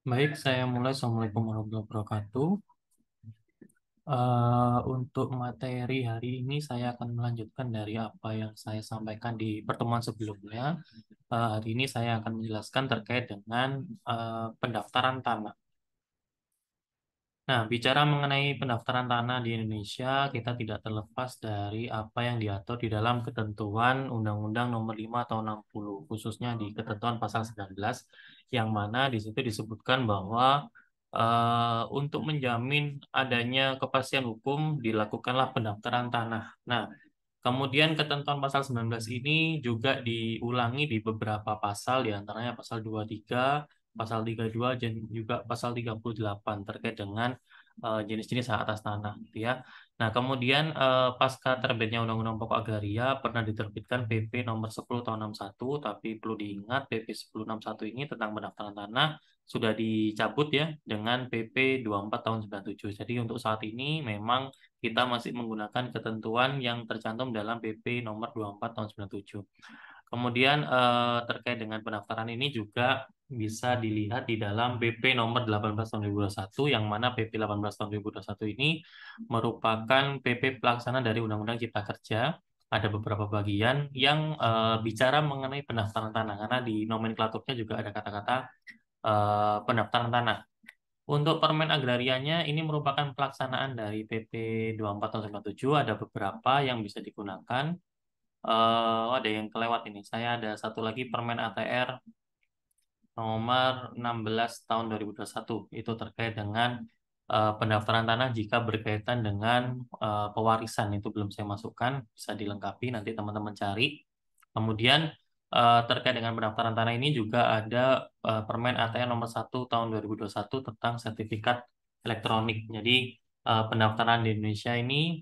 Baik, saya mulai. Assalamualaikum warahmatullahi wabarakatuh. Untuk materi hari ini saya akan melanjutkan dari apa yang saya sampaikan di pertemuan sebelumnya. Hari ini saya akan menjelaskan terkait dengan pendaftaran tanah. Nah, bicara mengenai pendaftaran tanah di Indonesia, kita tidak terlepas dari apa yang diatur di dalam ketentuan Undang-Undang Nomor 5 Tahun 60, khususnya di ketentuan pasal 19, yang mana di situ disebutkan bahwa untuk menjamin adanya kepastian hukum dilakukanlah pendaftaran tanah. Nah, kemudian ketentuan pasal 19 ini juga diulangi di beberapa pasal, diantaranya pasal 23, pasal 32, dan juga pasal 38 terkait dengan jenis-jenis hak atas tanah, gitu ya. Nah, kemudian pasca terbitnya Undang-Undang Pokok Agraria pernah diterbitkan PP nomor 10 tahun 61, tapi perlu diingat PP 1061 ini tentang pendaftaran tanah sudah dicabut ya dengan PP 24 tahun 97. Jadi untuk saat ini memang kita masih menggunakan ketentuan yang tercantum dalam PP nomor 24 tahun 97. Kemudian terkait dengan pendaftaran ini juga bisa dilihat di dalam PP nomor 18 tahun 2021, yang mana PP 18 tahun 2021 ini merupakan PP pelaksana dari Undang-Undang Cipta Kerja. Ada beberapa bagian yang bicara mengenai pendaftaran tanah, karena di nomenklaturnya juga ada kata-kata pendaftaran tanah. Untuk Permen Agrarianya ini merupakan pelaksanaan dari PP 24 tahun 97. Ada beberapa yang bisa digunakan. Ada yang kelewat ini. Saya ada satu lagi Permen ATR nomor 16 tahun 2021. Itu terkait dengan pendaftaran tanah jika berkaitan dengan pewarisan. Itu belum saya masukkan. Bisa dilengkapi, nanti teman-teman cari. Kemudian terkait dengan pendaftaran tanah ini juga ada Permen ATR nomor 1 tahun 2021 tentang sertifikat elektronik. Jadi pendaftaran di Indonesia ini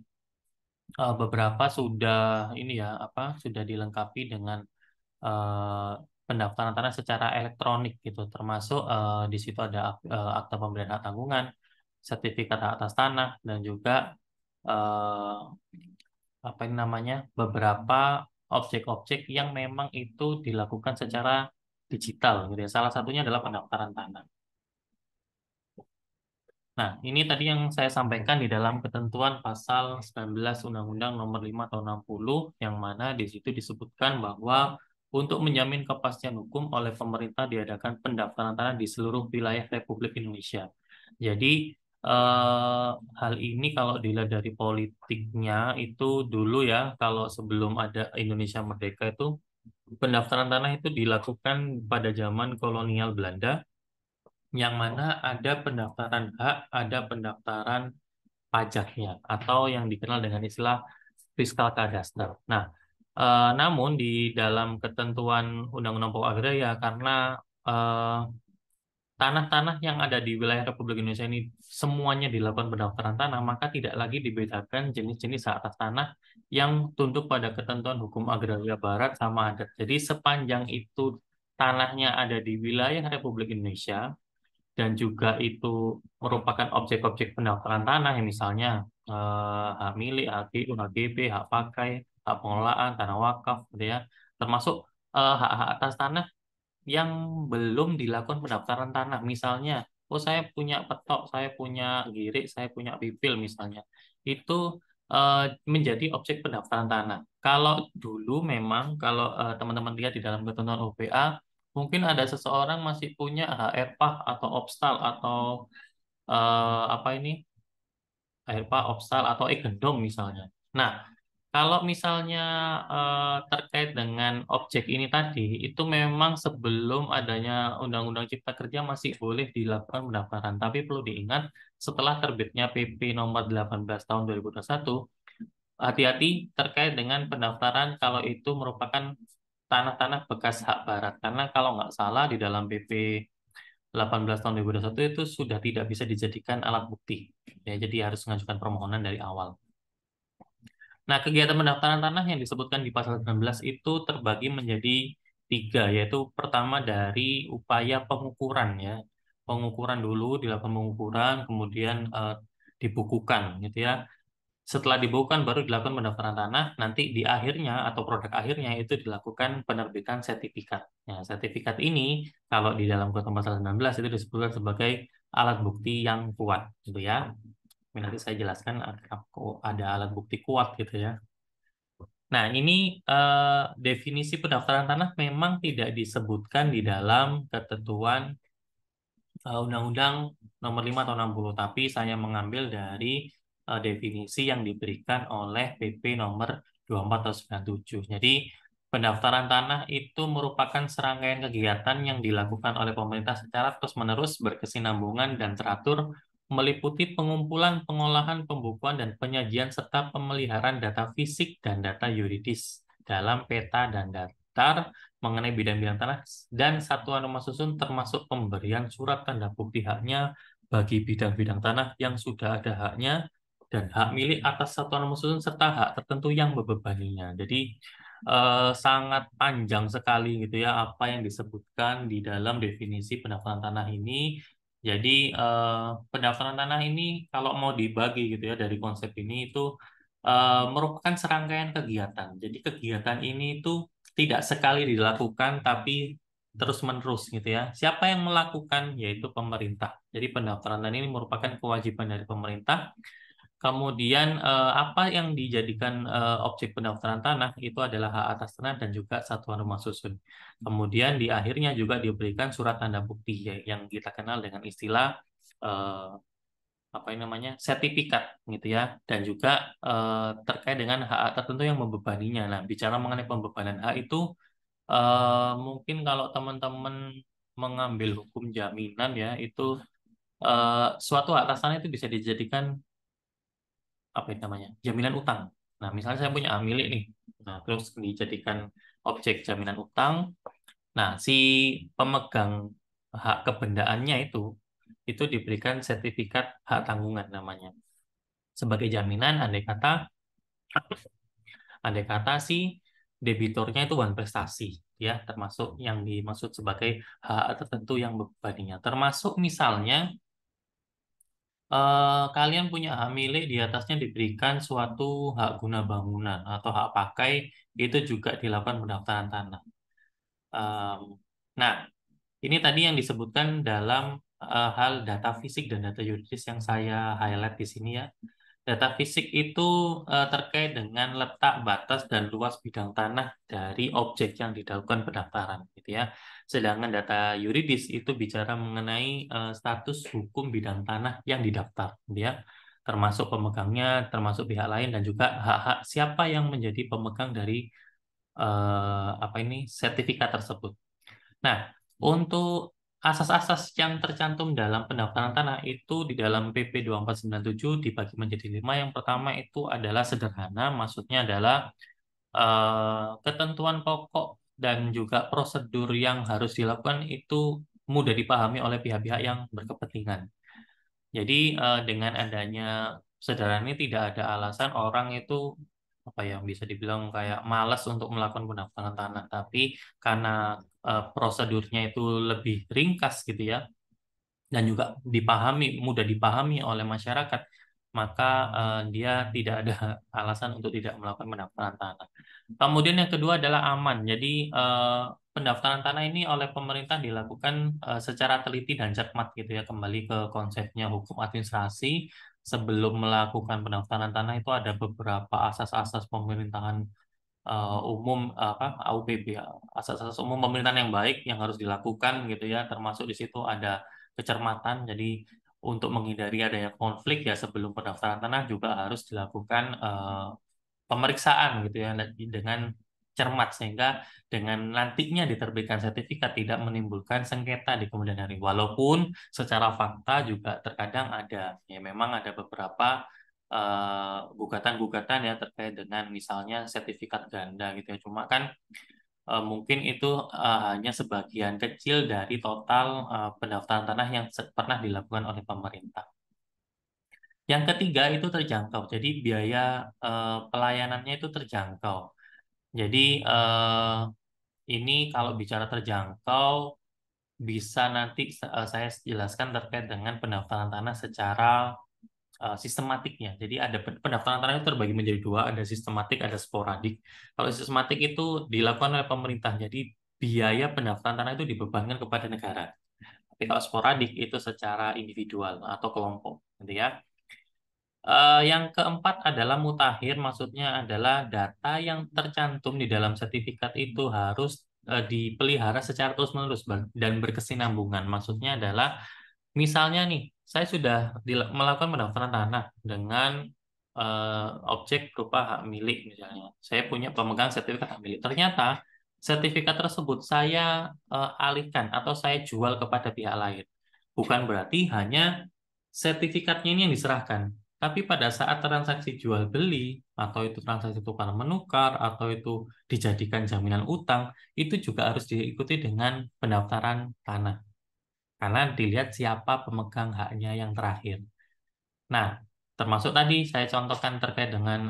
beberapa sudah ini ya apa sudah dilengkapi dengan eh, pendaftaran tanah secara elektronik gitu, termasuk di situ ada akta pemberian hak tanggungan, sertifikat hak atas tanah, dan juga eh, apa ini namanya beberapa objek-objek yang memang itu dilakukan secara digital gitu ya. Salah satunya adalah pendaftaran tanah. Nah, ini tadi yang saya sampaikan di dalam ketentuan pasal 19 Undang-Undang Nomor 5 Tahun 60, yang mana di situ disebutkan bahwa untuk menjamin kepastian hukum oleh pemerintah diadakan pendaftaran tanah di seluruh wilayah Republik Indonesia. Jadi hal ini kalau dilihat dari politiknya itu dulu ya, kalau sebelum ada Indonesia Merdeka itu pendaftaran tanah itu dilakukan pada zaman kolonial Belanda, yang mana ada pendaftaran hak, ada pendaftaran pajaknya, atau yang dikenal dengan istilah fiskal kadaster. Nah, namun di dalam ketentuan Undang-Undang Pokok Agraria, karena eh, tanah-tanah yang ada di wilayah Republik Indonesia ini semuanya dilakukan pendaftaran tanah, maka tidak lagi dibedakan jenis-jenis hak atas tanah yang tunduk pada ketentuan hukum agraria barat sama adat. Jadi sepanjang itu tanahnya ada di wilayah Republik Indonesia, dan juga itu merupakan objek-objek pendaftaran tanah yang misalnya hak milik, HGU, HGB, hak pakai, hak pengelolaan, tanah wakaf, gitu ya. Termasuk hak-hak atas tanah yang belum dilakukan pendaftaran tanah. Misalnya, oh saya punya petok, saya punya girik, saya punya pipil misalnya. Itu menjadi objek pendaftaran tanah. Kalau dulu memang, kalau teman-teman lihat di dalam ketentuan OPA, mungkin ada seseorang masih punya HRPAH atau OPSTAL atau apa ini, HRPAH, OPSTAL atau Egendom misalnya. Nah, kalau misalnya terkait dengan objek ini tadi, itu memang sebelum adanya Undang-Undang Cipta Kerja masih boleh dilakukan pendaftaran. Tapi perlu diingat, setelah terbitnya PP nomor 18 tahun 2021, hati-hati terkait dengan pendaftaran kalau itu merupakan tanah-tanah bekas hak barat. Karena kalau nggak salah di dalam PP 18 tahun 2021 itu sudah tidak bisa dijadikan alat bukti. Ya, jadi harus mengajukan permohonan dari awal. Nah, kegiatan pendaftaran tanah yang disebutkan di pasal 19 itu terbagi menjadi tiga, yaitu pertama dari upaya pengukuran ya. Pengukuran dulu, dilakukan pengukuran, kemudian dibukukan gitu ya. Setelah dibukukan baru dilakukan pendaftaran tanah, nanti di akhirnya atau produk akhirnya itu dilakukan penerbitan sertifikat. Nah, sertifikat ini kalau di dalam Ketentuan Pasal 19 itu disebutkan sebagai alat bukti yang kuat, gitu ya. Ini nanti saya jelaskan ada alat bukti kuat gitu ya. Nah, ini definisi pendaftaran tanah memang tidak disebutkan di dalam ketentuan Undang-Undang Nomor 5 Tahun 60, tapi saya mengambil dari definisi yang diberikan oleh PP Nomor 24 Tahun 97. Jadi, pendaftaran tanah itu merupakan serangkaian kegiatan yang dilakukan oleh pemerintah secara terus-menerus, berkesinambungan, dan teratur, meliputi pengumpulan, pengolahan, pembukuan, dan penyajian, serta pemeliharaan data fisik dan data yuridis dalam peta dan daftar mengenai bidang-bidang tanah dan satuan rumah susun, termasuk pemberian surat tanda bukti haknya bagi bidang-bidang tanah yang sudah ada haknya dan hak milik atas satuan rumah susun serta hak tertentu yang membebaninya. Jadi sangat panjang sekali gitu ya apa yang disebutkan di dalam definisi pendaftaran tanah ini. Jadi pendaftaran tanah ini kalau mau dibagi gitu ya dari konsep ini itu merupakan serangkaian kegiatan. Jadi kegiatan ini itu tidak sekali dilakukan tapi terus-menerus gitu ya. Siapa yang melakukan? Yaitu pemerintah. Jadi pendaftaran tanah ini merupakan kewajiban dari pemerintah. Kemudian apa yang dijadikan objek pendaftaran tanah itu adalah hak atas tanah dan juga satuan rumah susun. Kemudian di akhirnya juga diberikan surat tanda bukti yang kita kenal dengan istilah eh, apa ini namanya sertifikat gitu ya, dan juga terkait dengan hak tertentu yang membebaninya. Nah, bicara mengenai pembebanan hak itu mungkin kalau teman-teman mengambil hukum jaminan ya itu suatu hak atas tanah itu bisa dijadikan apa itu namanya jaminan utang. Nah, misalnya saya punya hak milik nih, nah terus dijadikan objek jaminan utang. Nah, si pemegang hak kebendaannya itu diberikan sertifikat hak tanggungan namanya sebagai jaminan andai kata si debiturnya itu bukan prestasi ya, termasuk yang dimaksud sebagai hak tertentu yang membebaninya, termasuk misalnya kalian punya hak milik, di atasnya diberikan suatu hak guna bangunan atau hak pakai, itu juga dilakukan pendaftaran tanah. Em, nah, ini tadi yang disebutkan dalam hal data fisik dan data yuridis yang saya highlight di sini ya. Data fisik itu terkait dengan letak, batas, dan luas bidang tanah dari objek yang dilakukan pendaftaran, gitu ya. Sedangkan data yuridis itu bicara mengenai status hukum bidang tanah yang didaftar, gitu ya. Termasuk pemegangnya, termasuk pihak lain, dan juga hak-hak siapa yang menjadi pemegang dari apa ini sertifikat tersebut. Nah, untuk asas-asas yang tercantum dalam pendaftaran tanah itu di dalam PP 2497 dibagi menjadi 5. Yang pertama itu adalah sederhana, maksudnya adalah ketentuan pokok dan juga prosedur yang harus dilakukan itu mudah dipahami oleh pihak-pihak yang berkepentingan. Jadi dengan adanya sederhana ini tidak ada alasan orang itu apa yang bisa dibilang kayak malas untuk melakukan pendaftaran tanah, tapi karena prosedurnya itu lebih ringkas gitu ya dan juga mudah dipahami oleh masyarakat, maka dia tidak ada alasan untuk tidak melakukan pendaftaran tanah. Kemudian yang kedua adalah aman. Jadi pendaftaran tanah ini oleh pemerintah dilakukan secara teliti dan cermat gitu ya. Kembali ke konsepnya hukum administrasi, sebelum melakukan pendaftaran tanah itu ada beberapa asas-asas pemerintahan umum apa AUPB ya, asas-asas umum pemerintahan yang baik yang harus dilakukan gitu ya, termasuk di situ ada kecermatan. Jadi untuk menghindari adanya konflik ya sebelum pendaftaran tanah juga harus dilakukan pemeriksaan gitu ya dengan cermat sehingga dengan nantinya diterbitkan sertifikat tidak menimbulkan sengketa di kemudian hari. Walaupun secara fakta juga terkadang ada ya memang ada beberapa gugatan-gugatan ya terkait dengan misalnya sertifikat ganda gitu ya. Cuma kan mungkin itu hanya sebagian kecil dari total pendaftaran tanah yang pernah dilakukan oleh pemerintah. Yang ketiga itu terjangkau. Jadi biaya pelayanannya itu terjangkau. Jadi ini kalau bicara terjangkau bisa nanti saya jelaskan terkait dengan pendaftaran tanah secara sistematiknya. Jadi ada pendaftaran tanah itu terbagi menjadi dua, ada sistematik, ada sporadik. Kalau sistematik itu dilakukan oleh pemerintah, jadi biaya pendaftaran tanah itu dibebankan kepada negara. Tapi kalau sporadik itu secara individual atau kelompok, gitu ya. Yang keempat adalah mutakhir, maksudnya adalah data yang tercantum di dalam sertifikat itu harus dipelihara secara terus-menerus dan berkesinambungan. Maksudnya adalah misalnya nih, saya sudah melakukan pendaftaran tanah dengan objek berupa hak milik misalnya. Saya punya pemegang sertifikat hak milik. Ternyata sertifikat tersebut saya alihkan atau saya jual kepada pihak lain. Bukan berarti hanya sertifikatnya ini yang diserahkan, tapi pada saat transaksi jual beli atau itu transaksi tukar menukar atau itu dijadikan jaminan utang, itu juga harus diikuti dengan pendaftaran tanah. Karena dilihat siapa pemegang haknya yang terakhir. Nah, termasuk tadi saya contohkan terkait dengan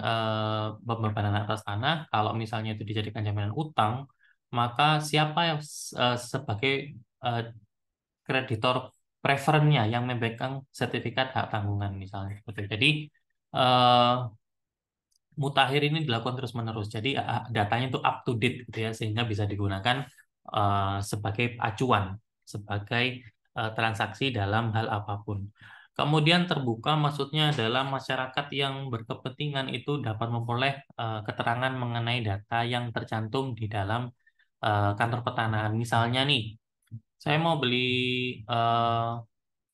pembebanan atas tanah, kalau misalnya itu dijadikan jaminan utang, maka siapa yang sebagai eh, kreditor preferennya yang memegang sertifikat hak tanggungan misalnya. Betul. Jadi eh, mutakhir ini dilakukan terus-menerus. Jadi datanya itu up to date gitu ya, sehingga bisa digunakan sebagai acuan, sebagai transaksi dalam hal apapun. Kemudian terbuka maksudnya adalah masyarakat yang berkepentingan itu dapat memperoleh keterangan mengenai data yang tercantum di dalam kantor pertanahan. Misalnya nih, saya mau beli eh,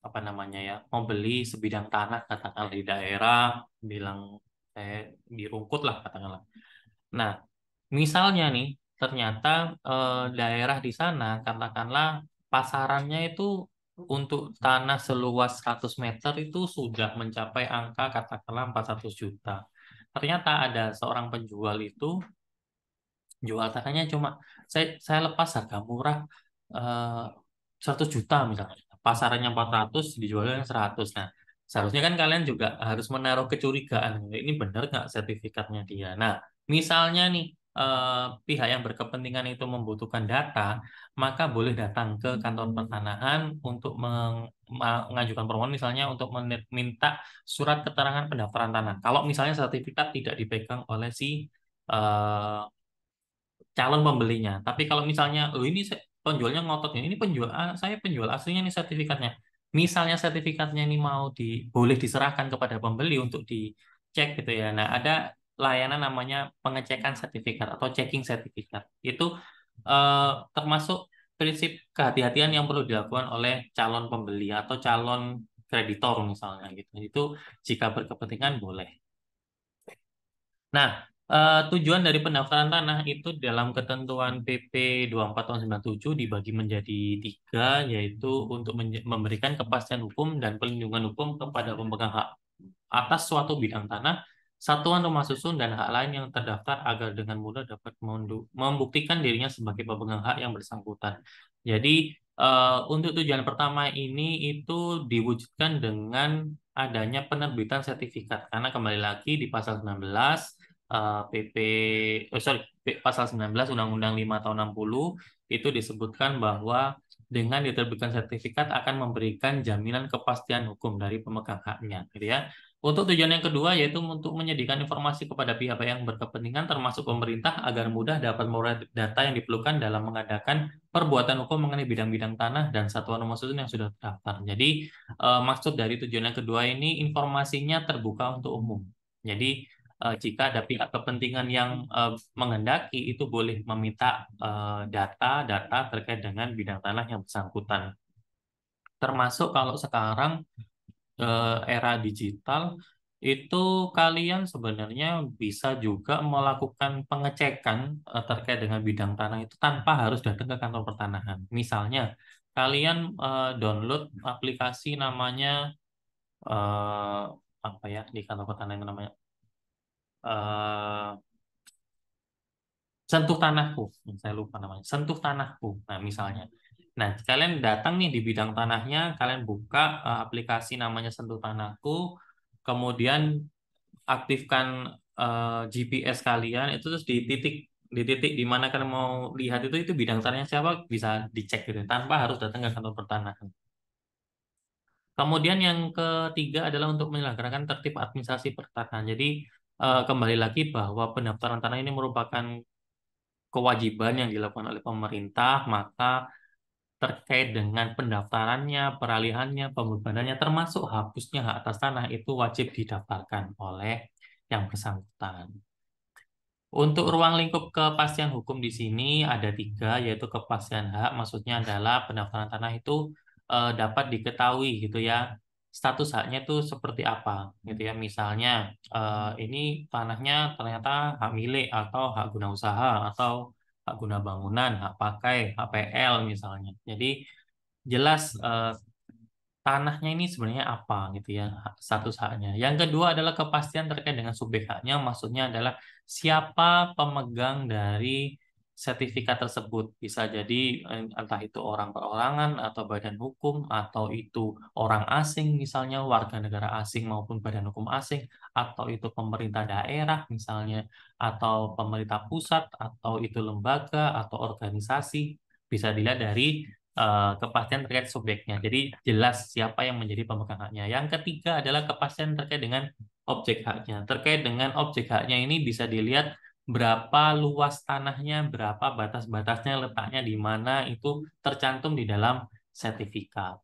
apa namanya ya, mau beli sebidang tanah katakanlah di daerah, bilang saya di Rungkut lah katakanlah. Nah, misalnya nih, ternyata daerah di sana katakanlah pasarannya itu untuk tanah seluas 100 meter itu sudah mencapai angka katakanlah 400 juta. Ternyata ada seorang penjual itu jual tanahnya cuma saya lepas harga murah eh, 100 juta misalnya. Pasarannya 400 dijualnya 100. Nah, seharusnya kan kalian juga harus menaruh kecurigaan. Ini benar nggak sertifikatnya dia? Nah, misalnya nih pihak yang berkepentingan itu membutuhkan data, maka boleh datang ke kantor pertanahan untuk mengajukan permohonan misalnya untuk meminta surat keterangan pendaftaran tanah. Kalau misalnya sertifikat tidak dipegang oleh si eh, calon pembelinya. Tapi kalau misalnya, oh ini penjualnya ngototnya, ini penjual, saya penjual aslinya nih sertifikatnya. Misalnya sertifikatnya ini mau boleh diserahkan kepada pembeli untuk dicek gitu ya. Nah, ada layanan namanya pengecekan sertifikat atau checking sertifikat. Itu termasuk prinsip kehati-hatian yang perlu dilakukan oleh calon pembeli atau calon kreditor misalnya gitu. Itu jika berkepentingan boleh. Nah, tujuan dari pendaftaran tanah itu dalam ketentuan PP 24 tahun 97 dibagi menjadi tiga, yaitu untuk memberikan kepastian hukum dan pelindungan hukum kepada pemegang hak atas suatu bidang tanah, satuan rumah susun, dan hak lain yang terdaftar agar dengan mudah dapat membuktikan dirinya sebagai pemegang hak yang bersangkutan. Jadi, untuk tujuan pertama ini itu diwujudkan dengan adanya penerbitan sertifikat. Karena kembali lagi di pasal 19 PP pasal 19 Undang-Undang 5 tahun 60 itu disebutkan bahwa dengan diterbitkan sertifikat akan memberikan jaminan kepastian hukum dari pemegang haknya, gitu ya. Untuk tujuan yang kedua yaitu untuk menyediakan informasi kepada pihak-pihak yang berkepentingan termasuk pemerintah agar mudah dapat memperoleh data yang diperlukan dalam mengadakan perbuatan hukum mengenai bidang-bidang tanah dan satuan rumah susun yang sudah terdaftar. Jadi maksud dari tujuan yang kedua ini informasinya terbuka untuk umum. Jadi jika ada pihak kepentingan yang menghendaki itu boleh meminta data-data terkait dengan bidang tanah yang bersangkutan. Termasuk kalau sekarang era digital itu kalian sebenarnya bisa juga melakukan pengecekan terkait dengan bidang tanah itu tanpa harus datang ke kantor pertanahan. Misalnya kalian download aplikasi namanya eh, apa ya di kantor pertanahan itu namanya eh, Sentuh Tanahku, saya lupa namanya. Sentuh Tanahku. Nah, misalnya. Nah, kalian datang nih di bidang tanahnya, kalian buka aplikasi namanya Sentuh Tanahku, kemudian aktifkan GPS kalian, itu terus di titik di mana kalian mau lihat itu bidang tanahnya siapa bisa dicek gitu tanpa harus datang ke kantor pertanahan. Kemudian yang ketiga adalah untuk menyelenggarakan tertib administrasi pertanahan. Jadi kembali lagi bahwa pendaftaran tanah ini merupakan kewajiban yang dilakukan oleh pemerintah, maka terkait dengan pendaftarannya, peralihannya, pembebanannya, termasuk hapusnya hak atas tanah itu wajib didaftarkan oleh yang bersangkutan. Untuk ruang lingkup kepastian hukum di sini ada tiga, yaitu kepastian hak, maksudnya adalah pendaftaran tanah itu dapat diketahui gitu ya, status haknya itu seperti apa gitu ya. Misalnya ini tanahnya ternyata hak milik atau hak guna usaha atau hak guna bangunan, hak pakai, HPL misalnya. Jadi jelas tanahnya ini sebenarnya apa gitu ya, status haknya. Yang kedua adalah kepastian terkait dengan subjek haknya, maksudnya adalah siapa pemegang dari sertifikat tersebut. Bisa jadi entah itu orang perorangan atau badan hukum atau itu orang asing misalnya warga negara asing maupun badan hukum asing atau itu pemerintah daerah misalnya atau pemerintah pusat atau itu lembaga atau organisasi. Bisa dilihat dari kepastian terkait subjeknya. Jadi jelas siapa yang menjadi pemegang haknya. Yang ketiga adalah kepastian terkait dengan objek haknya. Terkait dengan objek haknya ini bisa dilihat berapa luas tanahnya, berapa batas-batasnya, letaknya di mana itu tercantum di dalam sertifikat.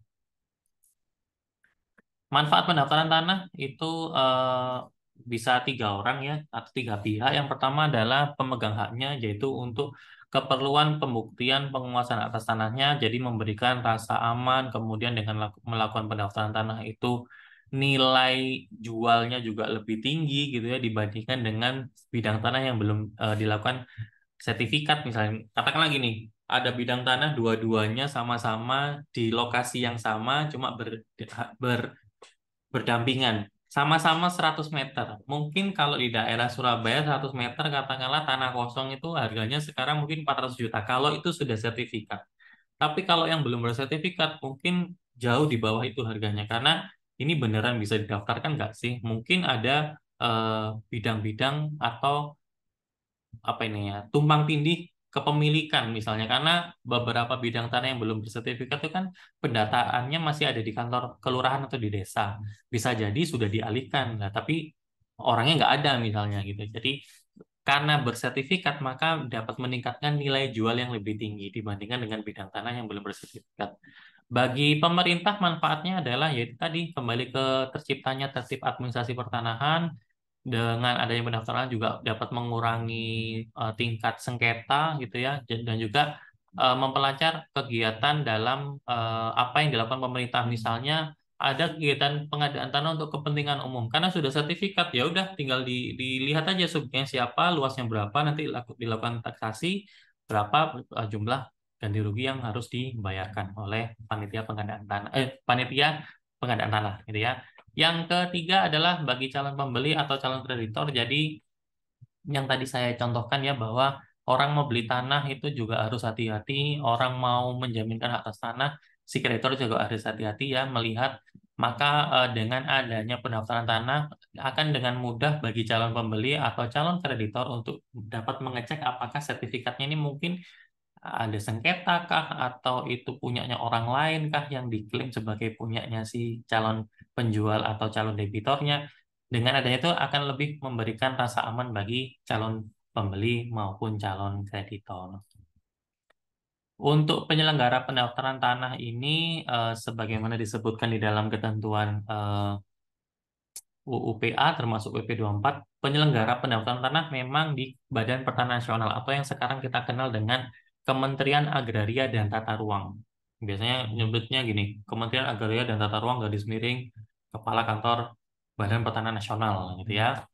Manfaat pendaftaran tanah itu bisa tiga orang ya, atau tiga pihak. Yang pertama adalah pemegang haknya, yaitu untuk keperluan pembuktian penguasaan atas tanahnya, jadi memberikan rasa aman, kemudian dengan melakukan pendaftaran tanah itu nilai jualnya juga lebih tinggi gitu ya dibandingkan dengan bidang tanah yang belum dilakukan sertifikat misalnya. Katakanlah gini, ada bidang tanah dua-duanya sama-sama di lokasi yang sama, cuma berdampingan. Sama-sama 100 meter. Mungkin kalau di daerah Surabaya 100 meter katakanlah tanah kosong itu harganya sekarang mungkin 400 juta. Kalau itu sudah sertifikat. Tapi kalau yang belum bersertifikat mungkin jauh di bawah itu harganya. Karena ini beneran bisa didaftarkan nggak sih? Mungkin ada bidang-bidang atau apa ini ya, tumpang tindih kepemilikan misalnya karena beberapa bidang tanah yang belum bersertifikat itu kan pendataannya masih ada di kantor kelurahan atau di desa, bisa jadi sudah dialihkan lah tapi orangnya nggak ada misalnya gitu. Jadi karena bersertifikat maka dapat meningkatkan nilai jual yang lebih tinggi dibandingkan dengan bidang tanah yang belum bersertifikat. Bagi pemerintah manfaatnya adalah yaitu tadi kembali ke terciptanya tertib administrasi pertanahan, dengan adanya pendaftaran juga dapat mengurangi tingkat sengketa gitu ya dan juga memperlancar kegiatan dalam apa yang dilakukan pemerintah misalnya ada kegiatan pengadaan tanah untuk kepentingan umum karena sudah sertifikat ya udah tinggal dilihat aja subjeknya siapa luasnya berapa nanti dilakukan taksasi berapa jumlah ganti rugi yang harus dibayarkan oleh panitia pengadaan tanah panitia pengadaan tanah gitu ya. Yang ketiga adalah bagi calon pembeli atau calon kreditor. Jadi yang tadi saya contohkan ya bahwa orang mau beli tanah itu juga harus hati-hati. Orang mau menjaminkan hak atas tanah, si kreditor juga harus hati-hati ya melihat. Maka dengan adanya pendaftaran tanah akan dengan mudah bagi calon pembeli atau calon kreditor untuk dapat mengecek apakah sertifikatnya ini mungkin ada sengketa kah atau itu punyanya orang lain kah yang diklaim sebagai punyanya si calon penjual atau calon debitornya. Dengan adanya itu akan lebih memberikan rasa aman bagi calon pembeli maupun calon kreditor. Untuk penyelenggara pendaftaran tanah ini sebagaimana disebutkan di dalam ketentuan UUPA termasuk PP 24, penyelenggara pendaftaran tanah memang di Badan Pertanahan Nasional atau yang sekarang kita kenal dengan Kementerian Agraria dan Tata Ruang. Biasanya nyebutnya gini, Kementerian Agraria dan Tata Ruang garis miring Kepala Kantor Badan Pertanahan Nasional gitu ya.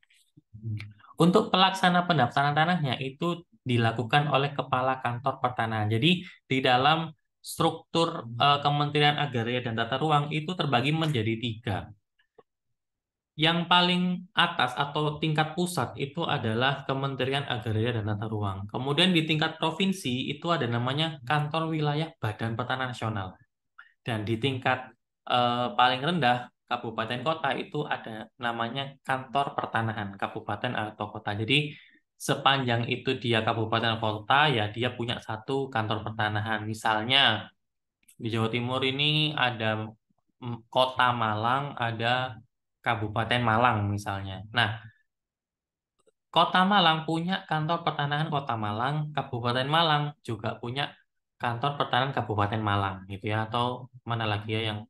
Untuk pelaksana pendaftaran tanahnya itu dilakukan oleh Kepala Kantor Pertanahan. Jadi di dalam struktur Kementerian Agraria dan Tata Ruang itu terbagi menjadi tiga. Yang paling atas atau tingkat pusat itu adalah Kementerian Agraria dan Tata Ruang. Kemudian di tingkat provinsi itu ada namanya Kantor Wilayah Badan Pertanahan Nasional. Dan di tingkat paling rendah kabupaten kota itu ada namanya Kantor Pertanahan Kabupaten atau Kota. Jadi sepanjang itu dia kabupaten atau kota ya dia punya satu kantor pertanahan. Misalnya di Jawa Timur ini ada Kota Malang, ada Kabupaten Malang misalnya. Nah, Kota Malang punya kantor pertanahan Kota Malang, Kabupaten Malang juga punya kantor pertanahan Kabupaten Malang gitu ya. Atau mana lagi ya yang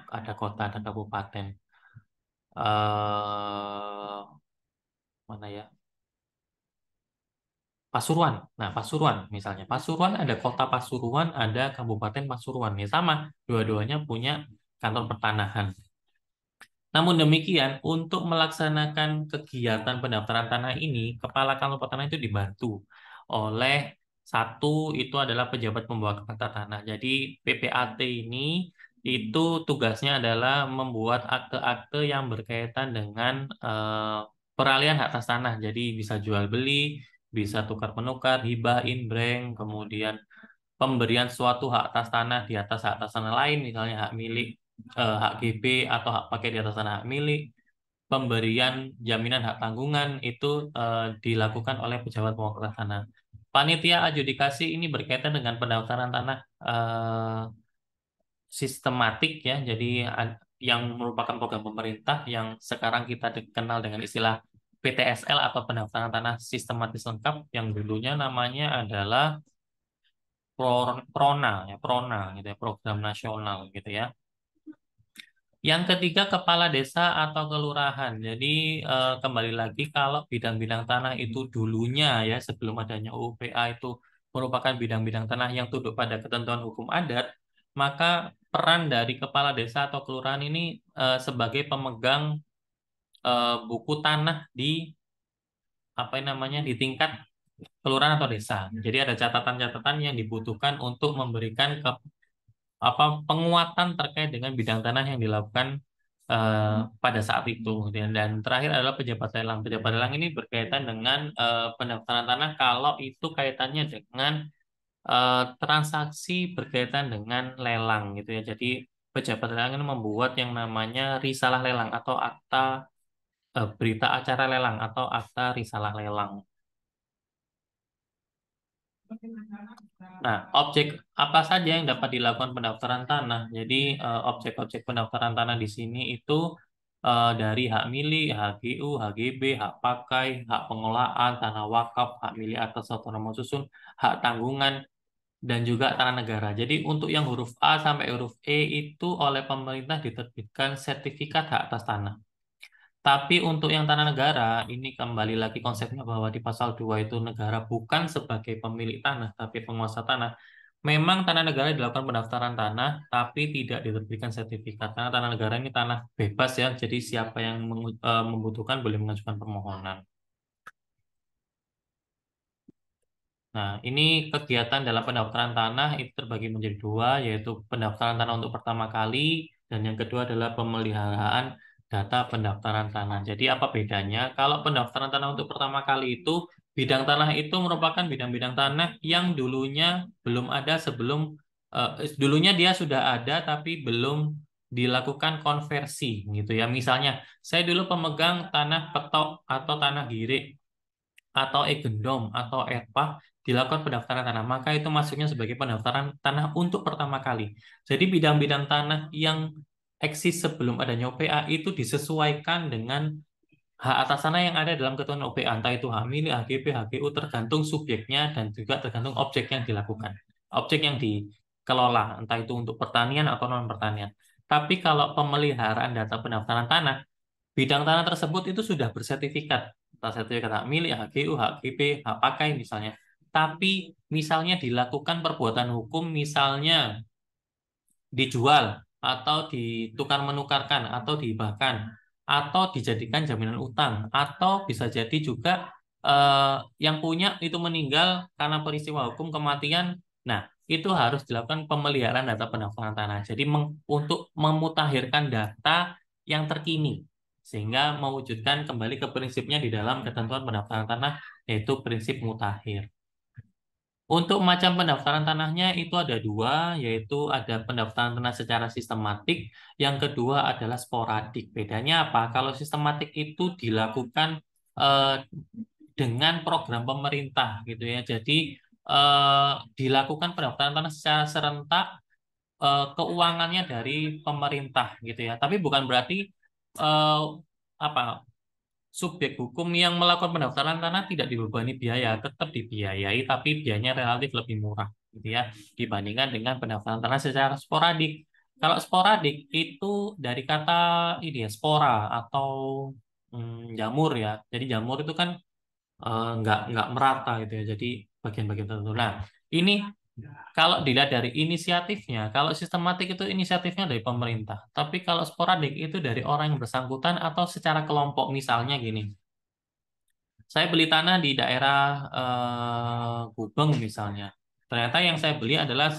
ada kota, ada kabupaten. Mana ya? Pasuruan. Nah, Pasuruan misalnya. Pasuruan ada kota Pasuruan, ada Kabupaten Pasuruan. Ya sama, dua-duanya punya kantor pertanahan. Namun demikian, untuk melaksanakan kegiatan pendaftaran tanah ini, Kepala Kantor Pertanahan itu dibantu oleh satu itu adalah pejabat pembawa akta tanah. Jadi PPAT ini itu tugasnya adalah membuat akte-akte yang berkaitan dengan peralihan hak atas tanah. Jadi bisa jual beli, bisa tukar menukar, hibah, inbreng, kemudian pemberian suatu hak atas tanah di atas hak atas tanah lain, misalnya hak milik, hak GB atau hak pakai di atas tanah hak milik, pemberian jaminan hak tanggungan itu dilakukan oleh pejabat pengelola tanah. Panitia adjudikasi ini berkaitan dengan pendaftaran tanah sistematik ya, jadi yang merupakan program pemerintah yang sekarang kita kenal dengan istilah PTSL atau pendaftaran tanah sistematis lengkap, yang dulunya namanya adalah Prona ya, Prona gitu ya, program nasional gitu ya. Yang ketiga kepala desa atau kelurahan. Jadi kembali lagi kalau bidang-bidang tanah itu dulunya ya sebelum adanya UUPA itu merupakan bidang-bidang tanah yang tunduk pada ketentuan hukum adat, maka peran dari kepala desa atau kelurahan ini sebagai pemegang buku tanah di apa namanya di tingkat kelurahan atau desa. Jadi ada catatan-catatan yang dibutuhkan untuk memberikan penguatan terkait dengan bidang tanah yang dilakukan pada saat itu. Dan terakhir adalah pejabat lelang. Pejabat lelang ini berkaitan dengan pendaftaran tanah kalau itu kaitannya dengan transaksi berkaitan dengan lelang gitu ya. Jadi pejabat lelang ini membuat yang namanya risalah lelang atau akta berita acara lelang atau akta risalah lelang. Nah, objek apa saja yang dapat dilakukan pendaftaran tanah? Jadi, objek-objek pendaftaran tanah di sini itu dari hak milik, HGU, HGB, hak pakai, hak pengelolaan, tanah wakaf, hak milik atas atau nama susun, hak tanggungan, dan juga tanah negara. Jadi, untuk yang huruf A sampai huruf E itu oleh pemerintah diterbitkan sertifikat hak atas tanah. Tapi untuk yang tanah negara, ini kembali lagi konsepnya bahwa di pasal 2 itu negara bukan sebagai pemilik tanah, tapi penguasa tanah. Memang tanah negara dilakukan pendaftaran tanah, tapi tidak diterbitkan sertifikat. Karena tanah negara ini tanah bebas ya, jadi siapa yang membutuhkan boleh mengajukan permohonan. Nah, ini kegiatan dalam pendaftaran tanah itu terbagi menjadi dua, yaitu pendaftaran tanah untuk pertama kali, dan yang kedua adalah pemeliharaan data pendaftaran tanah. Jadi apa bedanya? Kalau pendaftaran tanah untuk pertama kali itu, bidang tanah itu merupakan bidang-bidang tanah yang dulunya belum ada sebelum, dulunya dia sudah ada tapi belum dilakukan konversi gitu ya. Misalnya, saya dulu pemegang tanah petok atau tanah girik atau Egendom atau EPA dilakukan pendaftaran tanah, maka itu masuknya sebagai pendaftaran tanah untuk pertama kali. Jadi bidang-bidang tanah yang eksis sebelum adanya OPA itu disesuaikan dengan hak atas tanah yang ada dalam ketentuan OPA, entah itu hak milik, HGB, HGU, tergantung subjeknya dan juga tergantung objek yang dilakukan, objek yang dikelola, entah itu untuk pertanian atau non pertanian. Tapi kalau pemeliharaan data pendaftaran tanah, bidang tanah tersebut itu sudah bersertifikat, entah sertifikat hak milik, HGU, HGB, hak pakai misalnya. Tapi misalnya dilakukan perbuatan hukum, misalnya dijual atau ditukar menukarkan atau dihibahkan atau dijadikan jaminan utang atau bisa jadi juga yang punya itu meninggal karena peristiwa hukum kematian. Nah, itu harus dilakukan pemeliharaan data pendaftaran tanah. Jadi untuk memutakhirkan data yang terkini sehingga mewujudkan kembali ke prinsipnya di dalam ketentuan pendaftaran tanah, yaitu prinsip mutakhir. Untuk macam pendaftaran tanahnya itu ada dua, yaitu ada pendaftaran tanah secara sistematik, yang kedua adalah sporadik. Bedanya apa? Kalau sistematik itu dilakukan eh, dengan program pemerintah gitu ya. Jadi dilakukan pendaftaran tanah secara serentak keuangannya dari pemerintah gitu ya. Tapi bukan berarti eh, apa subjek hukum yang melakukan pendaftaran tanah tidak dibebani biaya, tetap dibiayai, tapi biayanya relatif lebih murah gitu ya dibandingkan dengan pendaftaran tanah secara sporadik. Kalau sporadik itu dari kata ini ya spora atau jamur ya. Jadi jamur itu kan nggak merata gitu ya. Jadi bagian-bagian tertentu. Nah, ini kalau dilihat dari inisiatifnya, kalau sistematik itu inisiatifnya dari pemerintah. Tapi kalau sporadik itu dari orang yang bersangkutan atau secara kelompok. Misalnya gini, saya beli tanah di daerah Gubeng misalnya. Ternyata yang saya beli adalah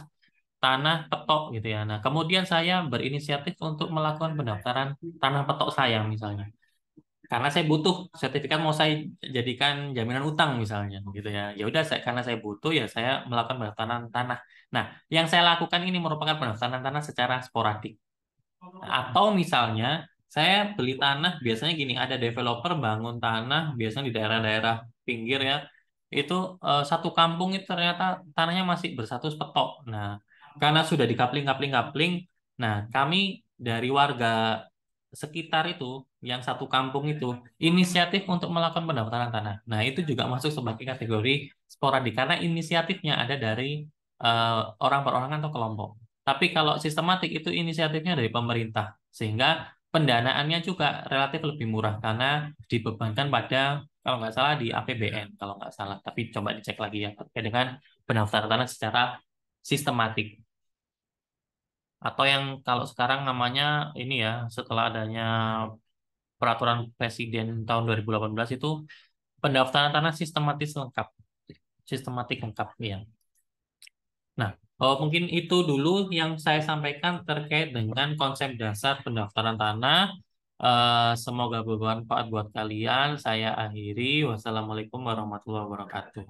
tanah petok gitu ya. Nah, kemudian saya berinisiatif untuk melakukan pendaftaran tanah petok saya misalnya. Karena saya butuh sertifikat mau saya jadikan jaminan utang misalnya gitu ya. Ya udah saya karena saya butuh ya saya melakukan pendaftaran tanah. Nah, yang saya lakukan ini merupakan pendaftaran tanah secara sporadik. Atau misalnya saya beli tanah biasanya gini, ada developer bangun tanah biasanya di daerah-daerah pinggir ya. Itu satu kampung itu ternyata tanahnya masih berstatus petok. Nah, karena sudah dikapling-kapling-kapling, nah kami dari warga sekitar itu yang satu kampung itu inisiatif untuk melakukan pendaftaran tanah. Nah, itu juga masuk sebagai kategori sporadik karena inisiatifnya ada dari orang perorangan atau kelompok. Tapi kalau sistematik itu inisiatifnya dari pemerintah, sehingga pendanaannya juga relatif lebih murah karena dibebankan pada kalau nggak salah di APBN kalau nggak salah. Tapi coba dicek lagi ya terkait dengan pendaftaran tanah secara sistematik. Atau yang kalau sekarang namanya ini ya setelah adanya peraturan Presiden tahun 2018 itu pendaftaran tanah sistematis lengkap, sistematik lengkap ya. Nah, mungkin itu dulu yang saya sampaikan terkait dengan konsep dasar pendaftaran tanah. Semoga bermanfaat buat kalian. Saya akhiri. Wassalamualaikum warahmatullahi wabarakatuh.